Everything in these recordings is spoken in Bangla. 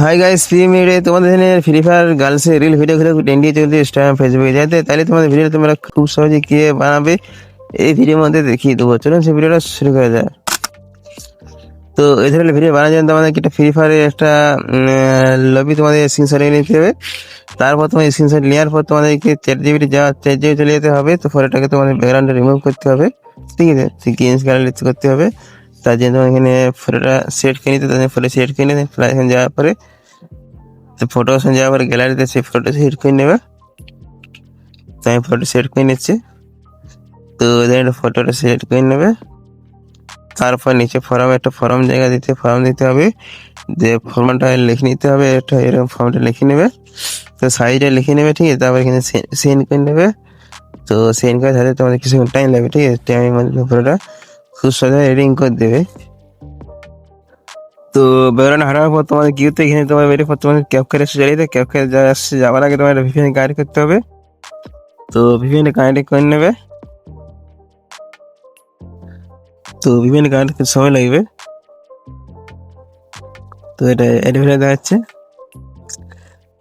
হাই গাইস, ফ্রি মিডে তোমাদের এখানে ফ্রি ফায়ার গার্লসের রিল ভিডিও গুলো ট্রেন্ডি চলছে ইনস্টাগ্রাম ফেসবুকে যাতে তাহলে তোমাদের ভিডিও তোমরা খুব সহজে কি বানাবে এই ভিডিওর মধ্যে দেখিয়ে দেবো। চলুন সেই ভিডিওটা শুরু করা যায়। তো এই ধরনের ভিডিও বানার জন্য তোমাদেরকে একটা ফ্রি ফায়ারের একটা লবি তোমাদের স্ক্রিনশট নিতে হবে। তারপর তোমার স্ক্রিনশট নেওয়ার পর তোমাদেরকে চ্যাট জিপিটি চলে যেতে হবে। তো ফটোটাকে তোমাদের ব্যাকগ্রাউন্ডে রিমুভ করতে হবে, ঠিক আছে? গ্রিন কালার করতে হবে। তার জন্য এখানে ফটোটা সেট করে নিতে, তাদের ফটো সেট করে নিতে, এখানে যাওয়ার পরে ফটো অপশন যাওয়ার পরে গ্যালারিতে সেই ফটোটা সেট করে নেবে। তো আমি ফটো সেট করে নিচ্ছি। তো ফটোটা সিলেক্ট করে নেবে। তারপর নিচে একটা ফর্ম জায়গা ফর্ম দিতে হবে, যে ফর্মটা লিখে নিতে হবে। একটা এরকম ফর্মটা লিখে নেবে, তো সাইজটা লিখে নেবে, ঠিক আছে? তারপর এখানে সেন্ড করে নেবে। তো সেন্ড করে তাহলে তোমাদের কিছুক্ষণ টাইম লাগবে, ঠিক আছে? টাইমের মধ্যে ফটোটা খুব সহজে এডিটিং করে দেবে। তো বেরোনো হারানোর পর তোমাদের কি করতে, এখানে তোমার বেরিয়ে পর তোমাদের ক্যাপকারে এসে চালিয়ে ক্যাপকারে যাওয়ার আগে তোমার ভিপিএন কানেক্ট করতে হবে। তো ভিপিএন কানেক্ট করে নেবে। তো ভিপিএন কানেক্ট করতে সময় লাগবে। তো এটা এডিভিডিও দেখাচ্ছে।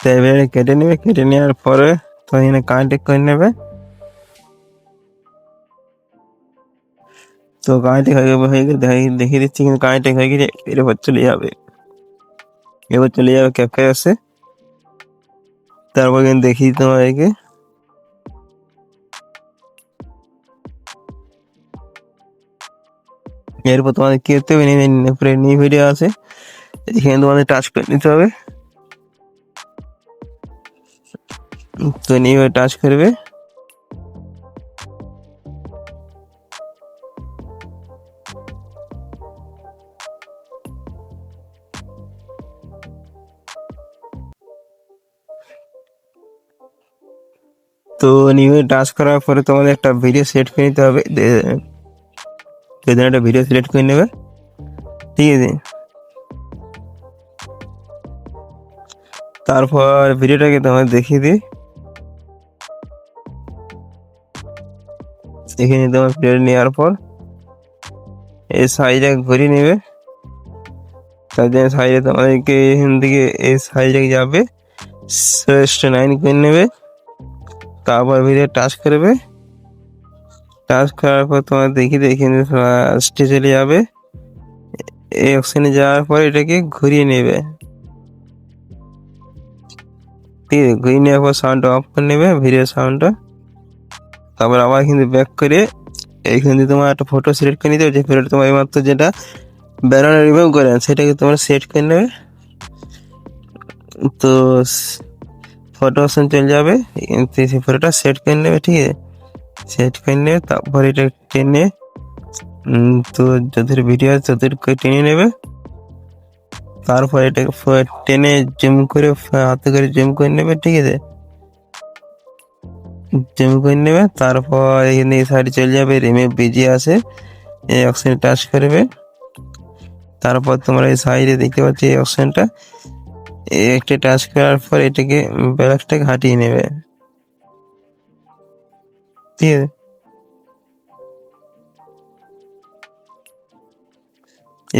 তো এবারে কেটে নেবে, কেটে নেওয়ার পরে তো এখানে কানেক্ট করে নেবে। তো কানেক্ট হয়ে গেলে দেখিয়ে দিচ্ছি, কিন্তু কানেক্ট হয়ে গেলে এরপর চলে যাবে, এবার চলে যাবে ক্যাপকারে আসে। তারপর কিন্তু দেখি তোমাদেরকে এরপর তোমাদের কি করতে হবে, নিউ ভিডিও আছে, এখানে তোমাদের টাচ করে নিতে হবে। তো নিউ টাচ করবে। তো নিউ টাচ করার পরে তোমাদের একটা ভিডিও সিলেক্ট করে নিতে হবে। একটা ভিডিও সিলেক্ট করে নেবে, ঠিক আছে? তারপর ভিডিওটাকে তোমাদের দেখিয়ে দিই। এখানে তোমার ভিডিও নেওয়ার পর এই সাইজটা ঘুরিয়ে নেবে। তার জন্য সাইজে তোমাদেরকে এখান থেকে এই সাইজটাকে যাবে 9 করে নেবে। তারপর ভিডিও টাচ করবে। টাচ করার পর তোমার দেখিয়ে এখানে লাস্টে চলে যাবে। এই অপশনে যাওয়ার পর এটাকে ঘুরিয়ে নেবে, ঠিক আছে? ঘুরিয়ে নেওয়ার পর সাউন্ডটা অফ করে নেবে, ভিডিও সাউন্ডটা। তারপর আবার কিন্তু ব্যাক করে এইখানে তোমার একটা ফটো সিলেক্ট করে নিতে হবে, যে ফটোটা তোমার এইমাত্র যেটা ব্যাকগ্রাউন্ড রিমুভ করে সেটাকে তোমার সেট করে নেবে। তো ফটো অপশন চলে যাবে, সেই ফটোটা সেট করে নেবে, ঠিক আছে? সেট করে নেবে। তারপর এটা টেনে তো যাদের ভিডিও আছে তাদেরকে টেনে নেবে। তারপর এটাকে টেনে জুম করে হাতে করে জুম করে নেবে, ঠিক আছে? জুম করে নেবে। তারপর এখানে এই সাইডে চলে যাবে, রিমুভ বিজি আছে, এই অপশনে টাচ করবে। তারপর তোমরা এই সাইডে দেখতে পাচ্ছ এই অপশনটা, একটা টাচ করার পর এটাকে ব্যালেন্সটাকে হাঁটিয়ে নেবে, ঠিক আছে?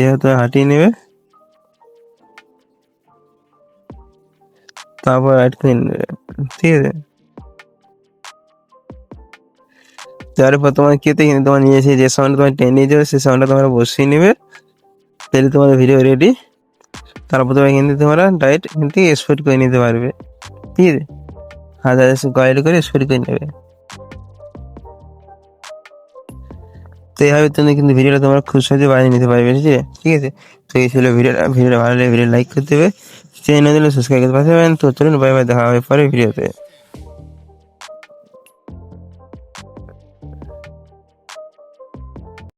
এভাবে হাঁটিয়ে নেবে। তারপর অ্যাড করে নেবে, ঠিক আছে? তারপর তোমার কি হতে তোমার নিয়ে এসে যে সাউন্ড তোমার টেনে নিয়ে যাবে সেই সাউন্ডটা তোমরা বসিয়ে নেবে, তাহলে তোমাদের ভিডিও রেডি। তারপর তোমরা কিন্তু তোমরা ডাইরেক্ট এখান থেকে এক্সপোর্ট করে নিতে পারবে, ঠিক আছে? হাজার গাইড করে এক্সপোর্ট করে নেবে। তো এইভাবে তুমি কিন্তু ভিডিওটা তোমরা খুব সহজে বানিয়ে নিতে পারবে, ঠিক আছে? তো এই ছিল ভিডিওটা ভালো লাগলে ভিডিও লাইক করতে হবে, চ্যানেল সাবস্ক্রাইব করতে পারবেন। তো চলুন, বাই বাই, দেখা হবে পরের ভিডিওতে।